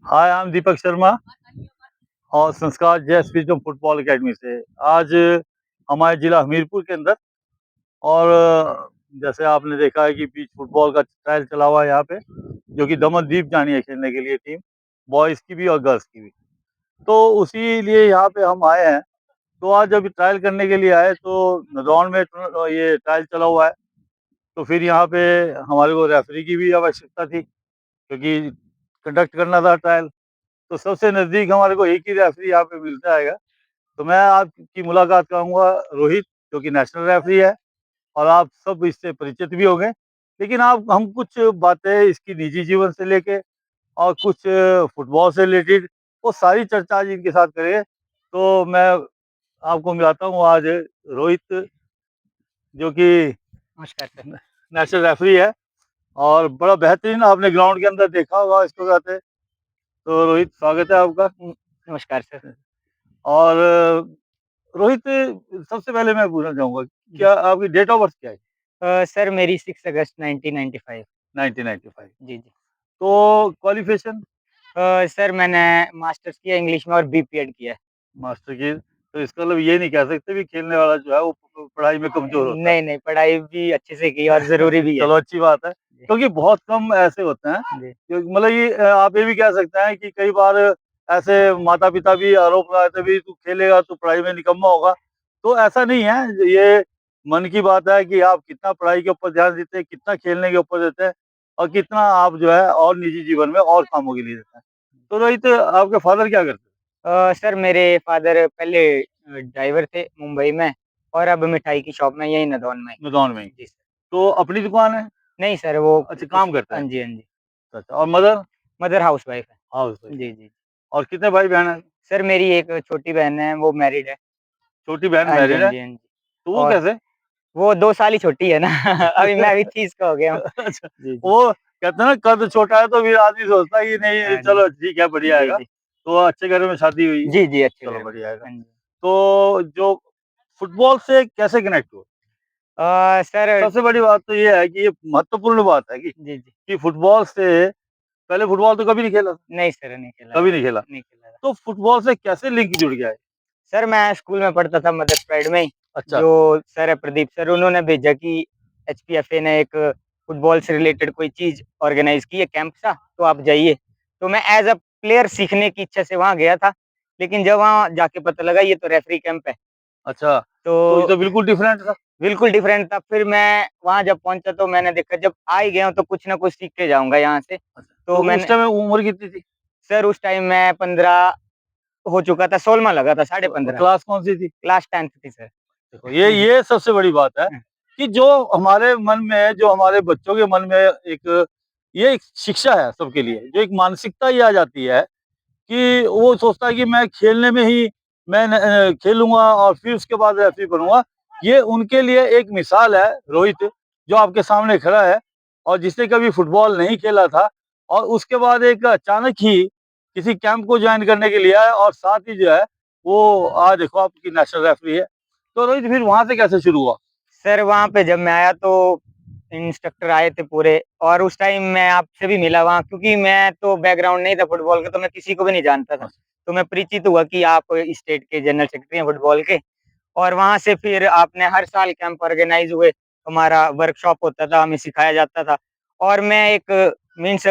Hi, I am Deepak Sharma और संस्कार जय स्पिरिट फुटबॉल एकेडमी से। आज हमारे जिला हमीरपुर के अंदर और जैसे आपने देखा है कि बीच फुटबॉल का ट्रायल चला हुआ है यहाँ पे, जो कि दमनदीप जानी है खेलने के लिए टीम, बॉयज़ की भी और गर्ल्स की भी। तो उसी लिए यहाँ पे हम आए हैं। तो आज जब ट्रायल करने के लिए आए तो ग्राउंड में ये ट्रायल चला हुआ है, तो फिर यहाँ पे हमारे को रेफरी की भी आवश्यकता थी क्योंकि कंडक्ट करना था ट्रायल। तो सबसे नज़दीक हमारे को एक ही रेफरी यहाँ पे मिलता है। तो मैं आपकी मुलाकात कराऊँगा रोहित, जो कि नेशनल रेफरी है और आप सब इससे परिचित भी होंगे। लेकिन आप हम कुछ बातें इसकी निजी जीवन से लेके और कुछ फुटबॉल से रिलेटेड वो सारी चर्चा आज इनके साथ करेंगे। तो मैं आपको मिलाता हूँ आज रोहित, जो कि नमस्कार सर। नेशनल रेफरी है और बड़ा बेहतरीन आपने ग्राउंड के अंदर देखा होगा इसको जाते। तो रोहित, स्वागत है आपका। नमस्कार सर। और रोहित, सबसे पहले मैं पूछना चाहूँगा, जी। क्या आपकी डेट ऑफ बर्थ क्या है? सर मेरी 6 अगस्त 1995। 1995। जी, जी। तो क्वालिफ़िकेशन? सर मैंने मास्टर्स किया इंग्लिश में और बीपीएड किया है। मास्टर की, तो इसका मतलब ये नहीं कह सकते भी खेलने वाला जो है वो पढ़ाई में कमज़ोर होता है। नहीं, नहीं, पढ़ाई भी अच्छे से की और ज़रूरी भी है। चलो अच्छी बात है, जी, क्योंकि बहुत कम ऐसे होते हैं जी। कि मतलब ये आप ये भी कह सकते हैं कि कई बार ऐसे माता-पिता भी आरोप लगाते हैं, भी तू खेलेगा तो पढ़ाई में निकम्मा होगा। तो ऐसा नहीं है, ये मन की बात है कि आप कितना पढ़ाई के ऊपर ध्यान देते हैं, कितना खेलने के ऊपर देते हैं और कितना आप जो है और निजी जीवन में और कामों के लिए देते हैं। तो रोहित, आपके फादर क्या करते हैं? सर मेरे फादर पहले ड्राइवर थे मुंबई में और अब मिठाई की शॉप में यहीं नदौन में। मैदान में ही। जी सर। तो अपनी दुकान है? नहीं सर वो अच्छा, कुछ काम करता हाँ है। जी, हाँ जी। अच्छा, और मदर? मदर हाउसवाइफ है। हाउसवाइफ है। जी, जी। और कितने भाई-बहन हैं? सर मेरी एक छोटी बहन है, वो मैरिड है। छोटी बहन हाँ जी, हाँ मैरिड है? जी, हाँ जी। तो वो और कैसे? वो 2 साल ही छोटी है ना। अभी मैं भी 30 का हो गया हूँ। अच्छा, जी, जी। वो कहते हैं ना कद छोटा है तो फिर आदमी सोचता है कि नहीं हाँ जी। चलो ठीक है, बढ़िया जी, हैगा। जी। तो अच्छे घर में शादी हुई है। जी, जी, अच्छे चलो घर में। बढ़िया हैगा। हाँ जी। तो जो फुटबॉल से कैसे कनेक्ट हुए? सर सबसे बड़ी बात तो ये है कि ये महत्वपूर्ण बात है जी, जी। कि फुटबॉल से पहले फुटबॉल तो कभी नहीं खेला था? नहीं सर, नहीं खेला था। कभी नहीं खेला। नहीं खेला था। तो फुटबॉल से कैसे लिंक जुड़ गया है? सर मैं स्कूल में पढ़ता था मदर प्राइड में ही, अच्छा, जो सर है प्रदीप सर, उन्होंने भेजा कि एचपीएफए ने एक फुटबॉल से रिलेटेड कोई चीज़ ऑर्गेनाइज़ की है कैंप सा, तो आप जाइए। तो मैं एज़ अ प्लेयर सीखने की इच्छा से वहाँ गया था, लेकिन जब वहाँ जाके पता लगा ये तो रेफरी कैंप है, अच्छा। तो ये तो तो बिल्कुल डिफरेंट था। बिल्कुल डिफरेंट था। फिर मैं वहाँ जब पहुँचा तो मैंने देखा जब आ ही गया हूँ तो कुछ ना कुछ सीख के जाऊँगा यहाँ से। अच्छा, तो तो उस मैंने टाइम उम्र कितनी थी? सर उस टाइम मैं 15 हो चुका था, 16वाँ लगा था, साढ़े तो 15 क्लास कौन-सी थी? क्लास 10th थी सर। देखो, ये सबसे बड़ी बात है कि जो हमारे मन में, जो हमारे बच्चों के मन में एक ये एक शिक्षा है सबके लिए, जो एक मानसिकता ये आ जाती है कि वो सोचता है कि मैं खेलने में ही मैं खेलूँगा और फिर उसके बाद रेफ़री बनूँगा। ये उनके लिए एक मिसाल है रोहित, जो आपके सामने खड़ा है और जिसने कभी फुटबॉल नहीं खेला था और उसके बाद एक अचानक ही किसी कैंप को जॉइन करने के लिए आया और साथ ही जो है वो आज देखो आपकी नेशनल रेफ़री है। तो रोहित, फिर वहाँ से कैसे शुरू हुआ? सर वहाँ पे जब मैं आया तो इंस्ट्रक्टर आए थे पूरे और उस टाइम मैं आपसे भी मिला वहाँ क्योंकि मैं तो बैकग्राउंड नहीं था फुटबॉल का, तो मैं किसी को भी नहीं जानता था। अच्छा, तो मैं परिचित हुआ कि आप स्टेट के जनरल सेक्रेटरी हैं फुटबॉल के और वहाँ से फिर आपने हर साल कैंप ऑर्गेनाइज़ हुए, हमारा वर्कशॉप होता था, हमें सिखाया जाता था और मैं एक मीन्स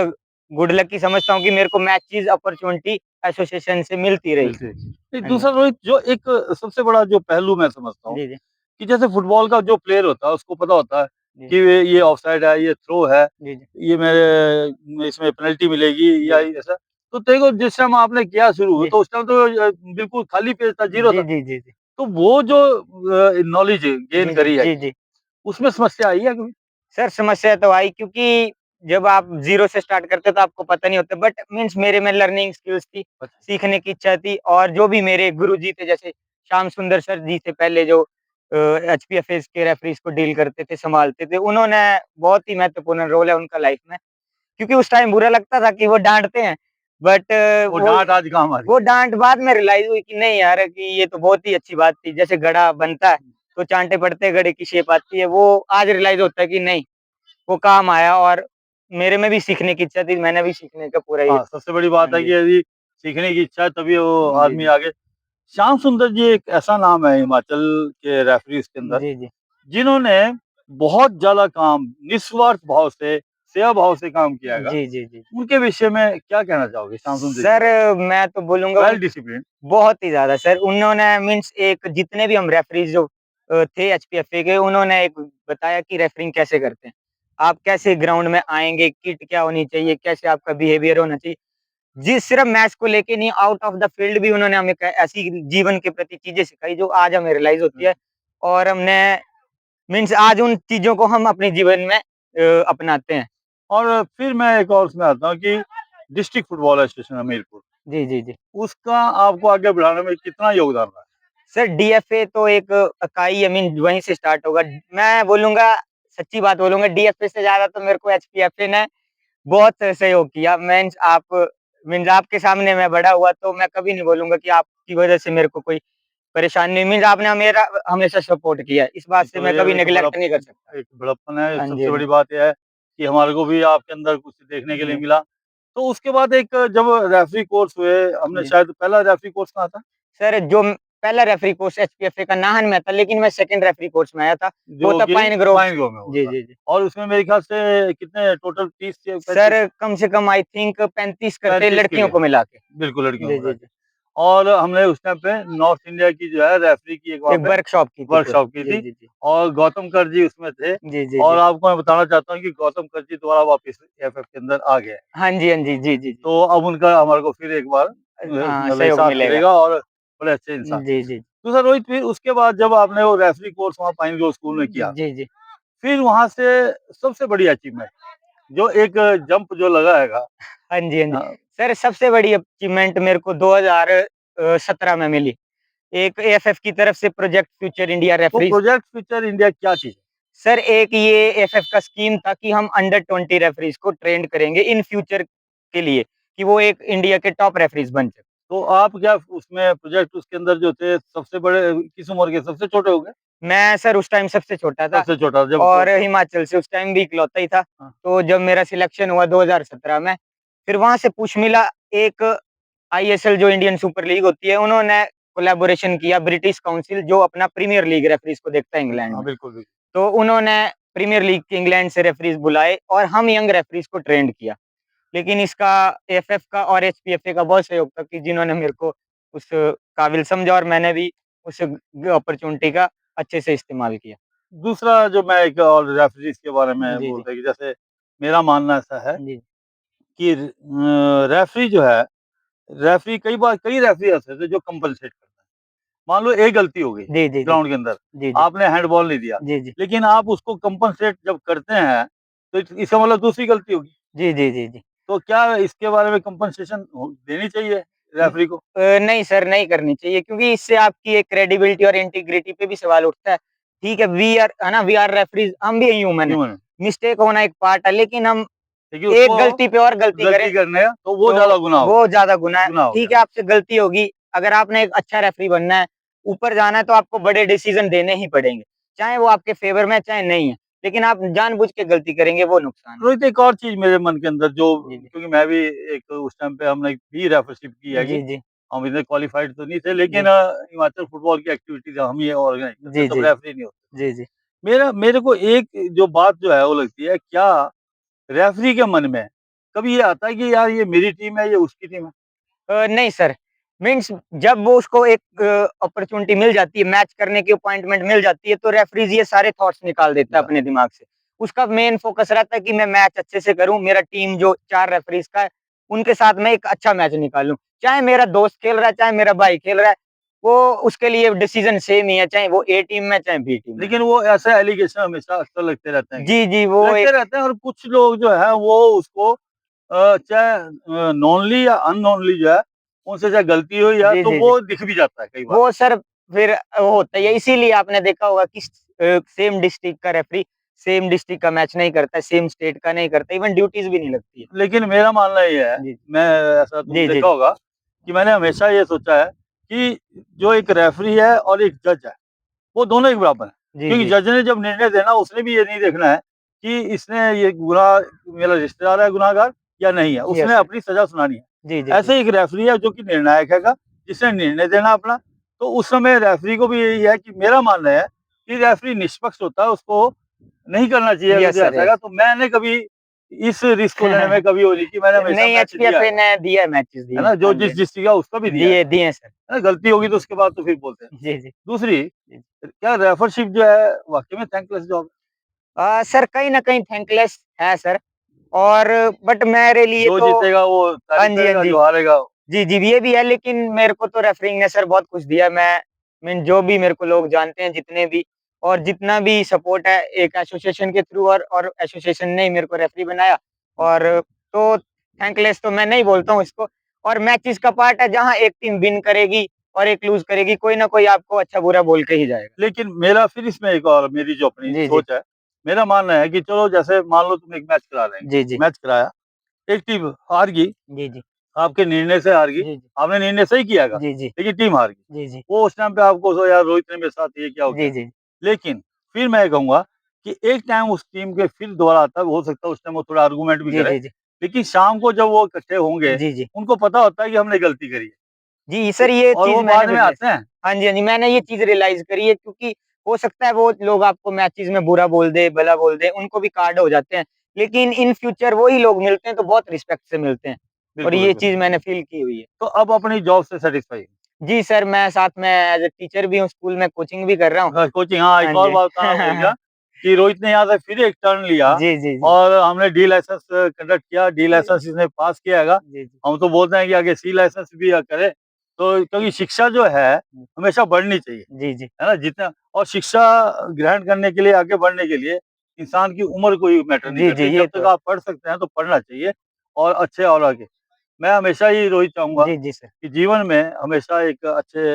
गुड लक की समझता हूँ कि मेरे को मैचेज़ अपॉर्च्युनिटी एसोसिएशन से मिलती रही। मिलती नहीं, हाँ जी। दूसरा रोहित, जो एक सबसे बड़ा जो पहलू मैं समझता हूँ जी, जी। कि जैसे फुटबॉल का जो प्लेयर होता है उसको पता होता है जी। कि ये ऑफसाइड है, ये थ्रो है, जी, जी। ये मेरे इसमें पेनल्टी मिलेगी जी, या जी। ऐसा। तो देखो, जिस टाइम आपने किया शुरू जी। तो उस टाइम तो बिल्कुल खाली पेज था, ज़ीरो जी, था। जी, जी, जी। तो वो जो नॉलेज गेन जी, जी। करी है, जी, जी। उसमें समस्या आई है कभी? सर समस्या तो आई क्योंकि जब आप ज़ीरो से स्टार्ट करते हो तो आपको पता नहीं होता बट मीन्स मेरे में लर्निंग स्किल्स थी, अच्छा, सीखने की इच्छा थी और जो भी मेरे गुरुजी थे जैसे श्याम सुंदर सर जी थे पहले जो एचपीएफएस के रेफरीज को डील करते थे, संभालते थे, उन्होंने बहुत ही महत्वपूर्ण रोल है उनका लाइफ में। क्योंकि उस टाइम बुरा लगता था कि वो डाँटते हैं बट वो वो डाँट आज काम आ रही वो डाँट बाद में रियलाइज़ हुई कि नहीं यार कि ये तो बहुत ही अच्छी बात थी। जैसे घड़ा बनता है, तो चांटे पड़ते हैं, घड़े की शेप आती है, वो आज रियलाइज़ होता है कि नहीं, वो काम आया और मेरे में भी सीखने की इच्छा थी, मैंने भी सीखने का पूरा ये हाँ, सबसे बड़ी बात हाँ है कि जी। यदि सीखने की इच्छा है तभी वो जी, आदमी जी। आगे। श्याम सुंदर जी एक ऐसा नाम है हिमाचल के रेफरीज के अंदर, जी, जी। जिन्होंने बहुत ज़्यादा काम निस्वार्थ भाव से, सेवा भाव से काम किया हैगा। जी, जी, जी। उनके विषय में क्या कहना चाहोगे श्याम सुंदर जी के सर बारे मैं तो बोलूँगा में? उन वेल डिसिप्लिन्ड। बहुत ही ज़्यादा सर, उन्होंने मीन्स एक जितने भी हम रेफरीज़ जो थे एचपीएफए के, उन्होंने एक बताया कि रेफरिंग कैसे करते हैं। आप कैसे ग्राउंड में आएँगे, किट क्या होनी चाहिए, कैसे आपका बिहेवियर होना चाहिए। जी, सिर्फ मैच को लेके नहीं, आउट ऑफ द फील्ड भी उन्होंने हमें क ऐसी जीवन के प्रति चीज़ें सिखाई जो आज हमें रियलाइज़ होती हुँ। है और हमने मीन्स आज उन चीज़ों को हम अपने जीवन में अपनाते हैं। और फिर मैं एक और उसमें आता हूँ कि डिस्ट्रिक्ट फुटबॉल एसोसिएशन हमीरपुर, जी, जी, जी। उसका आपको आगे बढ़ाने में कितना योगदान रहा है? सर डीएफए तो एक इकाई आई मीन वहीं से स्टार्ट होगा। मैं बोलूँगा सच्ची बात बोलूँगा डीएफए से ज़्यादा तो मेरे को एचपीएफए ने बहुत सहयोग किया। मीन्स आपके सामने मैं बड़ा हुआ तो मैं कभी नहीं बोलूँगा कि आपकी वज़ह से मेरे को कोई परेशानी हुई। मीन्स आपने मेरा हमेशा सपोर्ट किया है। इस बात ये से तो मैं ये कभी एक नेगलेक्ट नहीं कर सकता। बड़प्पन है। हाँ जी, सबसे हाँ बड़ी जी। बात ये है कि हमारे को भी आपके अंदर कुछ देखने के लिए जी, मिला। तो उसके बाद एक जब रेफरी कोर्स हुए, हमने जी। शायद पहला रेफरी कोर्स कहाँ था? सर जो पहला रेफरी कोर्स एचपीएफए का नाहन में था लेकिन मैं सेकंड रेफरी कोर्स में आया था। वो जो था कि पाइन ग्रोव पाइन से। ग्रोव में हुआ जी, था। जी, जी। और उसमें मेरे ख्याल से कितने टोटल 30 से 35 सर कम से कम आई थिंक 35 करते 35 के लड़कियों लिए, को मिला के। बिल्कुल लड़कियों को जी, मिला जी, के। जी। और हमने उस टाइम पे नॉर्थ इंडिया की जो है रेफरी की एक वहाँ एक पे वर्कशॉप की थी पूरी। वर्कशॉप की जी, थी जी, जी। और गौतम कर जी उसमें थे। जी, जी, और जी। आपको मैं बताना चाहता हूँ कि गौतम कर जी दोबारा वापस एएफएफ के अंदर आ गए हैं। हाँ जी, हाँ जी। जी, जी, जी। तो अब उनका हमारे को फिर एक बार हाँ, मतलब सहयोग साथ मिलेगा। मिलेगा और बड़े अच्छे इंसान। जी, जी। दूसरा रोहित, फिर उसके बाद जब आपने वो रेफरी कोर्स वहाँ पाइन ग्रोव स्कूल में किया, जी, जी। फिर वहाँ से सबसे बड़ी अचीवमेंट जो एक जंप जो लगा हैगा। हाँ जी, हाँ जी। हाँ, सर सबसे बड़ी अचीवमेंट मेरे को 2017 में मिली। एक एएफएफ की तरफ से प्रोजेक्ट फ्यूचर इंडिया वो रेफरीज। प्रोजेक्ट फ्यूचर इंडिया क्या चीज़ है? सर एक ये एएफएफ का स्कीम था कि हम अंडर 20 रेफरीज को ट्रेंड करेंगे इन फ्यूचर के लिए कि वो एक इंडिया के टॉप रेफरीज बन सके। तो आप क्या उसमें प्रोजेक्ट उसके अंदर जो थे सबसे बड़े किस उम्र के सबसे छोटे हो गए? मैं सर उस टाइम सबसे छोटा था सबसे छोटा जब और हिमाचल से उस टाइम भी इकलौता ही था। हाँ, तो जब मेरा सिलेक्शन हुआ 2017 में, फिर वहाँ से पुश मिला एक आईएसएल जो इंडियन सुपर लीग होती है, उन्होंने कोलैबोरेशन किया ब्रिटिश काउंसिल जो अपना प्रीमियर लीग रेफरीज को देखता है इंग्लैंड हाँ, में। बिल्कुल, बिल्कुल। तो उन्होंने प्रीमियर लीग के इंग्लैंड से रेफरीज बुलाए और हम यंग रेफरीज को ट्रेंड किया। लेकिन इसका एएफएफ का और एचपीएफए का बहुत सहयोग था कि जिन्होंने मेरे को उस काबिल समझा और मैंने भी उस अपॉर्चुनिटी का अच्छे से इस्तेमाल किया। दूसरा जो मैं एक और रेफरीज के बारे में जी, जी। बोलता है कि जैसे मेरा मानना ऐसा है जी। कि रेफरी जो है, रेफरी कई बार कई रेफरी ऐसे थे जो कंपनसेट करते हैं। मान लो एक गलती हो गई जी, जी, जी। ग्राउंड के अंदर, जी, जी। आपने हैंडबॉल नहीं दिया, जी, जी। लेकिन आप उसको कंपनसेट जब करते हैं, तो इसका मतलब दूसरी गलती होगी। जी, जी, जी, जी। तो क्या इसके बारे में कंपनसेशन देनी चाहिए रेफरी को? नहीं सर, नहीं करनी चाहिए क्योंकि इससे आपकी एक क्रेडिबिलिटी और इंटीग्रिटी पे भी सवाल उठता है। ठीक है, वी आर है ना, वी आर रेफरीज़, हम भी ह्यूमन हैं। ह्यूमन मिस्टेक होना एक पार्ट है, लेकिन हम देखिए एक उसको गलती पे और गलती करें, गलती करने हैं, तो वो ज़्यादा तो गुनाह हो वो गया, ज़्यादा गुनाह है। गुनाह हो ठीक गया। है, आपसे गलती होगी, अगर आपने एक अच्छा रेफरी बनना है, ऊपर जाना है तो आपको बड़े डिसीज़न देने ही पड़ेंगे। चाहे वो आपके फ़ेवर में है, चाहे नहीं है। लेकिन आप जानबूझ के गलती करेंगे, वो नुकसान है। रोहित, एक और चीज़ मेरे मन के अंदर जो, जी, जी। क्योंकि मैं भी एक उस टाइम पे हमने भी रेफरशिप की हैगी। जी, जी। हम इतने क्वालिफाइड तो नहीं थे, लेकिन जी। हिमाचल फुटबॉल की एक्टिविटीज़ हम ही ऑर्गेनाइज़ करते, जी, सब जी, जी। रेफरी नहीं होते। जी, जी। मेरे को एक जो बात जो है वो लगती है, क्या रेफरी के मन में कभी ये आता है कि यार ये मेरी टीम है, ये उसकी टीम है? नहीं सर, मीन्स जब वो उसको एक अपॉर्च्युनिटी मिल जाती है, मैच करने की अपॉइंटमेंट मिल जाती है, तो रेफरीज़ ये सारे थॉट्स निकाल देता है निकाल अपने दिमाग से। उसका मेन फ़ोकस रहता है कि मैं मैच अच्छे से करूँ, मेरा टीम जो 4 रेफरीज़ का है, उनके साथ मैं एक अच्छा मैच निकालूँ। चाहे मेरा दोस्त खेल रहा है, चाहे मेरा भाई खेल रहा है, वो उसके लिए डिसीज़न सेम ही है, चाहे वो ए टीम में है, चाहे बी टीम में है। लेकिन वो ऐसे एलिगेशन हमेशा अक्सर लगते रहते हैं कि जी, जी, वो लगते एक रहते हैं, और कुछ लोग जो है वो उसको चाहे नोनली या अननोनली जो है, उनसे चाहे गलती हो या जी, तो जी, जी। वो दिख भी जाता है कई बार। वो सर फिर वो होता ही है, इसीलिए आपने देखा होगा कि सेम डिस्ट्रिक्ट का रेफरी सेम डिस्ट्रिक्ट का मैच नहीं करता है, सेम स्टेट का नहीं करता, इवन ड्यूटीज़ भी नहीं लगती है। लेकिन मेरा मानना ये है, जी। मैं ऐसा तुमने जी, जी, देखा होगा कि मैंने हमेशा ये सोचा है कि जो एक रेफरी है और एक जज है, वो दोनों एक बराबर हैं। जी, क्योंकि जी। जज ने जब निर्णय देना, उसने भी ये नहीं देखना है कि इसने ये गुनाह, मेरा रिश्तेदार है गुनाहगार या नहीं है, यस उसने सर। अपनी सजा सुनानी है। जी, जी, जी। ऐसे ही एक रेफरी है जो कि निर्णायक हैगा, जिसने निर्णय देना अपना। तो उस समय रेफरी को भी यही है कि मेरा मानना है कि रेफरी निष्पक्ष होता है, उसको नहीं करना चाहिए अगर यस जो सर, ऐसा यस। हैगा। तो मैंने कभी इस रिस्क को लेने में कभी वो नहीं की, मैंने हमेशा नहीं, मैच दिया एचपीएफए ने दिए है, मैचेस है दिए हैं। ना? जो हाँ जी, जिस हाँ डिस्ट्रिक्ट का उसका भी जी। दिया दिए हैं सर। है ना? गलती होगी तो उसके बाद तो फिर बोलते हैं। जी, जी। दूसरी, जी। क्या रेफरशिप जो है वाक़ई में थैंकलेस जॉब है? सर कहीं न कहीं थैंकलेस है सर, और बट मेरे लिए जो तो जीतेगा वो हाँ तारीफ़ जी, हाँ करेगा, जी। जो हारेगा जी, जी, ये भी है, लेकिन मेरे को तो रेफरिंग ने सर बहुत कुछ दिया। मैं मीन जो भी मेरे को लोग जानते हैं, जितने भी, और जितना भी सपोर्ट है एक एसोसिएशन के थ्रू, और एसोसिएशन ने ही मेरे को रेफरी बनाया। और तो थैंकलेस तो मैं नहीं बोलता हूँ इसको। और मैचेस का पार्ट है, जहाँ एक टीम विन करेगी और एक लूज़ करेगी, कोई ना कोई आपको अच्छा-बुरा बोल के ही जाएगा। लेकिन मेरा फिर इसमें एक और मेरी जो अपनी जी, जी। सोच है, मेरा मानना है कि चलो जैसे मान लो तुम एक मैच करा रहे हैं, जी, जी। मैच कराया, एक टीम हार गई, जी, जी। आपके निर्णय से हार गई, जी, जी। आपने निर्णय सही किया था, जी, जी। लेकिन टीम हार गई। जी, जी। वो उस टाइम पे आपको सो यार रोहित ने मेरे साथ ये क्या हो जी, गया? जी। लेकिन फिर मैं ये कहूँगा कि एक टाइम उस टीम के फिर दोबारा आता है, हो सकता है उस टाइम वो थोड़ा आर्गुमेंट भी जी, करे, जी, जी। लेकिन शाम को जब वो इकट्ठे होंगे, जी, जी। उनको पता होता है कि हमने गलती करी है। जी, सर ये और चीज़ वो मैंने बाद में भी रियलाइज़। आते हैं। हाँ जी, हाँ जी, मैंने ये चीज़ रियलाइज़ करी है, क्योंकि हो सकता है वो लोग आपको मैचेज़ में बुरा बोल दें, भला बोल दें, उनको भी कार्ड हो जाते हैं। लेकिन इन फ्यूचर वही लोग मिलते हैं तो बहुत रिस्पेक्ट से मिलते हैं, और बिल्कुल, ये बिल्कुल। चीज़ मैंने फ़ील की हुई है। तो अब अपनी जॉब से सैटिस्फाई हैं। जी सर, मैं साथ में एज़ अ टीचर भी हूँ, स्कूल में कोचिंग भी कर रहा हूँ। कोचिंग, हाँ, हाँ एक और जी। बात बताना भूल गया कि रोहित ने यहाँ से फिर एक टर्न लिया जी, जी, जी। और हमने डी लाइसेंस कंडक्ट किया, डी लाइसेंस इसने पास किया हैगा। जी, जी। हम तो बोलते हैं कि आगे सी लाइसेंस भी करे, तो क्योंकि शिक्षा जो है हमेशा बढ़नी चाहिए, जी, जी। है ना? जितना और शिक्षा ग्रहण करने के लिए, आगे बढ़ने के लिए इंसान की उम्र कोई मैटर नहीं जी, जी, करती। ये जब तो तक है। आप पढ़ सकते हैं तो पढ़ना चाहिए और अच्छे और आगे। मैं हमेशा ही रोहित चाहूँगा जी, जी सर। कि जीवन में हमेशा एक अच्छे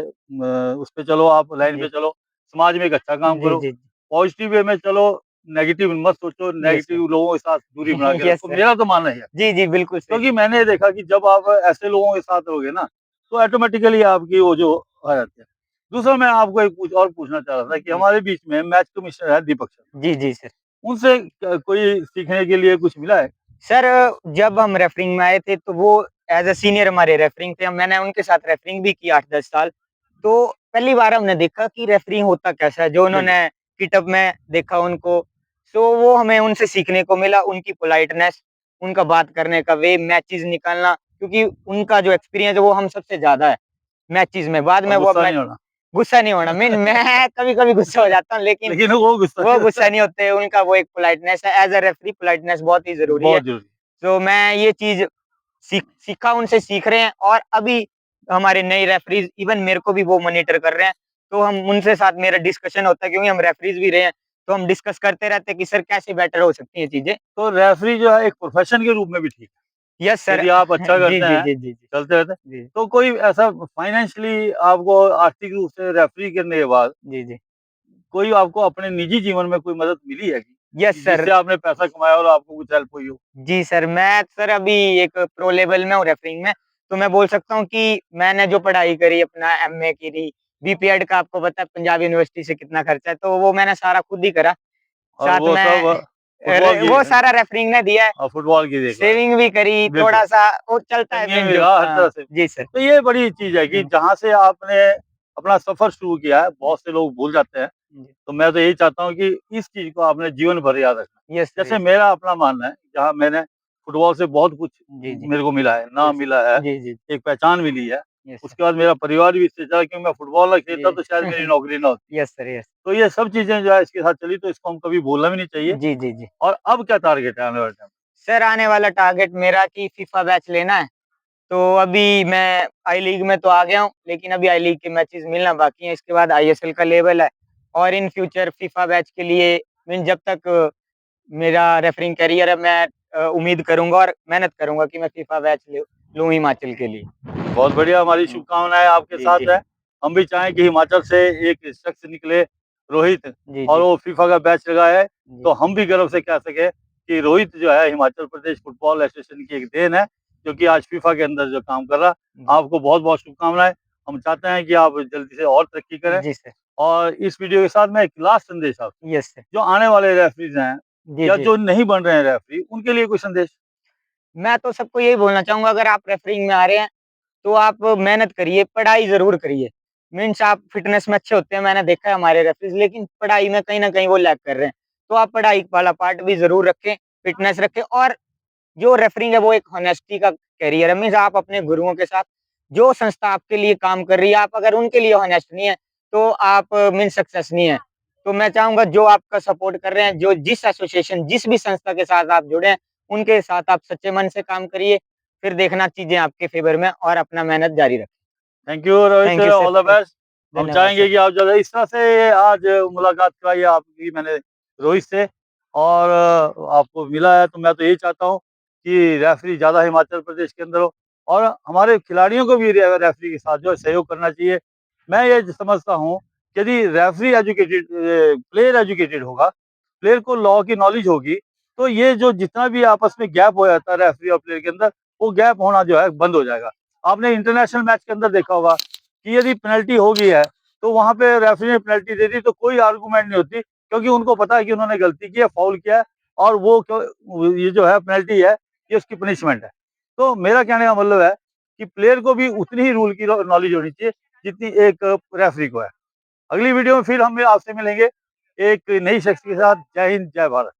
उस पे चलो, आप लाइन पे जी। चलो, समाज में एक अच्छा काम जी, करो, जी। पॉजिटिव वे में चलो, नेगेटिव मत सोचो, यस सर। नेगेटिव लोगों के साथ दूरी बना के यस रखो, सर। मेरा तो मानना ही है। जी, जी, बिल्कुल सही क्योंकि कहा। मैंने देखा कि जब आप ऐसे लोगों के साथ रहोगे ना, तो ऑटोमेटिकली आपकी वो जो आ जाती है। दूसरा मैं आपको एक और पूछना चाह रहा था कि जी। हमारे बीच में मैच कमिश्नर है दीपक शर्मा, जी, जी सर। उनसे कोई सीखने के लिए कुछ मिला है? सर, जब हम रेफरिंग में आए थे तो वो एज़ अ सीनियर हमारे रेफरिंग थे। मैंने उनके साथ रेफरिंग भी की 8-10 साल। तो पहली बार हमने देखा कि रेफरिंग होता कैसा है, जो बिल्कुल। उन्होंने किटअप में देखा उनको, सो वो हमें उनसे सीखने को मिला, उनकी पोलाइटनेस, उनका बात करने का वे, मैचेज़ निकालना, क्योंकि उनका जो एक्सपीरियंस है वो हम सबसे ज़्यादा है मैचेज़ में। बाद और में वो गुस्सा मैं नहीं होना। गुस्सा नहीं होना, मैं कभी-कभी गुस्सा हो जाता हूँ, लेकिन लेकिन वो गुस्सा वो नहीं गुस्सा होता। नहीं होते, उनका वो एक पोलाइटनेस है। एज़ अ रेफरी पोलाइटनेस बहुत ही ज़रूरी है। बहुत ज़रूरी। तो मैं ये चीज़ सीखा, उनसे सीख रहे हैं, और अभी हमारे नए रेफरीज़ इवन मेरे को भी वो मॉनिटर कर रहे हैं। तो हम उनसे साथ मेरा डिस्कशन होता है, क्योंकि हम रेफरीज़ भी रहे हैं, तो हम डिस्कस करते रहते हैं कि सर कैसे बेटर हो सकती हैं चीज़ें। तो रेफरी जो है एक प्रोफेशन के रूप में भी ठीक यस है। सर। यदि आप अच्छा जी, करते जी, हैं, जी, जी, जी। चलते रहते हैं, जी, तो कोई ऐसा फाइनेंशियली आपको आर्थिक रूप से रेफरी करने के बाद जी, जी। कोई आपको अपने निजी जीवन में कोई मदद मिली है कि यस सर। जिससे आपने पैसा कमाया और आपको कुछ हेल्प हुई हो? जी सर, मैं सर अभी एक प्रो लेवल में हूँ रेफरिंग में, तो मैं बोल सकता हूँ कि मैंने जो पढ़ाई करी, अपना एमए करी, बीपीएड का आपको पता है पंजाब यूनिवर्सिटी से कितना खर्चा है, तो वो मैंने सारा खुद ही करा। और साथ वो में सब फुटबॉल की वो सारा रेफरिंग ने दिया है, फुटबॉल की देख रहा है। सेविंग भी करी, बिल्कुल, थोड़ा-सा वो चलता है संगीन मेन भी जो। रहा हर तरह से। जी सर। तो ये बड़ी चीज़ है कि हुँ, जहाँ से आपने अपना सफ़र शुरू किया है, बहुत से लोग भूल जाते हैं। जी। तो मैं तो यही चाहता हूँ कि इस चीज़ को आपने जीवन भर याद रखना। यस सर, जैसे यस। मेरा अपना मानना है, जहाँ मैंने फुटबॉल से बहुत कुछ जी, जी। मेरे को मिला है, नाम यस। मिला है, जी, जी। एक पहचान मिली है। Yes sir. उसके बाद मेरा परिवार भी इससे चला, क्योंकि मैं फुटबॉल ना खेलता जी। तो शायद मेरी नौकरी ना होती। Yes sir, yes. तो ये सब चीज़ें जो है इसके साथ चली, तो इसको हम कभी भूलना भी नहीं चाहिए। जी, जी, जी। और अब क्या टारगेट है आने वाले टाइम सर आने वाला टारगेट मेरा कि फीफा बैच लेना है। तो अभी मैं आई लीग में तो आ गया हूँ, लेकिन अभी आई लीग के मैचेस मिलना बाकी हैं, इसके बाद आईएसएल का लेवल है, और इन फ्यूचर फीफा बैच के लिए मीन जब तक मेरा रेफरिंग करियर है, मैं उम्मीद करूँगा और मेहनत करूँगा कि मैं फीफा बैच लूँ हिमाचल के लिए। बहुत बढ़िया, हमारी हुँ। शुभकामनाएँ आपके जी, साथ जी। है। हम भी चाहें कि हिमाचल से एक शख्स निकले, रोहित, जी, और जी। वो फीफा का बैच लगाए, जी। तो हम भी गर्व से कह सकें कि रोहित जो है हिमाचल प्रदेश फुटबॉल एसोसिएशन की एक देन है, जो कि आज फीफा के अंदर जो काम कर रहा है। जी। आपको बहुत-बहुत शुभकामनाएँ। हम चाहते हैं कि आप जल्दी से और तरक्की करें। जी सर। और इस वीडियो के साथ मैं एक लास्ट संदेश आप यस सर। जो आने वाले रेफरीज़ हैं जी, या जी। जो नहीं बन रहे हैं रेफरी, उनके लिए कोई संदेश? मैं तो सबको यही बोलना चाहूँगा, अगर आप रेफरिंग में आ रहे हैं, तो आप मेहनत करिए, पढ़ाई ज़रूर करिए। मीन्स आप फ़िटनेस में अच्छे होते हैं, मैंने देखा है हमारे रेफरीज़, लेकिन पढ़ाई में कहीं न कहीं वो लैग कर रहे हैं। तो आप पढ़ाई वाला पार्ट भी ज़रूर रखें, फ़िटनेस रखें, और जो रेफरिंग है वो एक हॉनेस्टी का करियर है। मीन्स आप अपने गुरुओं के साथ, जो संस्था आपके लिए काम कर रही है, आप अगर उनके लिए हॉनेस्ट नहीं है, तो आप मीन्स सक्सेस नहीं है। तो मैं चाहूँगा जो आपका सपोर्ट कर रहे हैं, जो जिस एसोसिएशन, जिस भी संस्था के साथ आप जुड़े हैं, उनके साथ आप सच्चे मन से काम करिए, फिर देखना चीज़ें आपके फ़ेवर में, और अपना मेहनत जारी रखें। Thank you Rohit, thank you sir. All the best. हम धन्यवाद चाहेंगे सर। कि आप जो है इस तरह से आज मुलाकात कराई आपकी मैंने रोहित से, और आपको मिला है, तो मैं तो यही चाहता हूँ कि रेफरी ज़्यादा हिमाचल प्रदेश के अंदर हो, और हमारे खिलाड़ियों को भी रेफरी के साथ जो है सहयोग करना चाहिए। मैं ये समझता हूँ कि यदि रेफरी एजुकेटेड, प्लेयर एजुकेटेड होगा, प्लेयर को लॉ की नॉलेज होगी, तो ये जो जितना भी आपस में गैप हो जाता है रेफरी और प्लेयर के अंदर, वो गैप होना जो है बंद हो जाएगा। आपने इंटरनेशनल मैच के अंदर देखा होगा कि यदि पेनल्टी हो गई है, तो वहाँ पे रेफरी ने पेनल्टी दे दी, तो कोई आर्गुमेंट नहीं होती, क्योंकि उनको पता है कि उन्होंने गलती की है, फाउल किया है, और वो ये जो है पेनल्टी है, ये उसकी पनिशमेंट है। तो मेरा कहने का मतलब है कि प्लेयर को भी उतनी ही रूल की नॉलेज होनी चाहिए जितनी एक रेफरी को है। अगली वीडियो में फिर हम आपसे मिलेंगे एक नई शख्स के साथ। जय हिंद, जय भारत।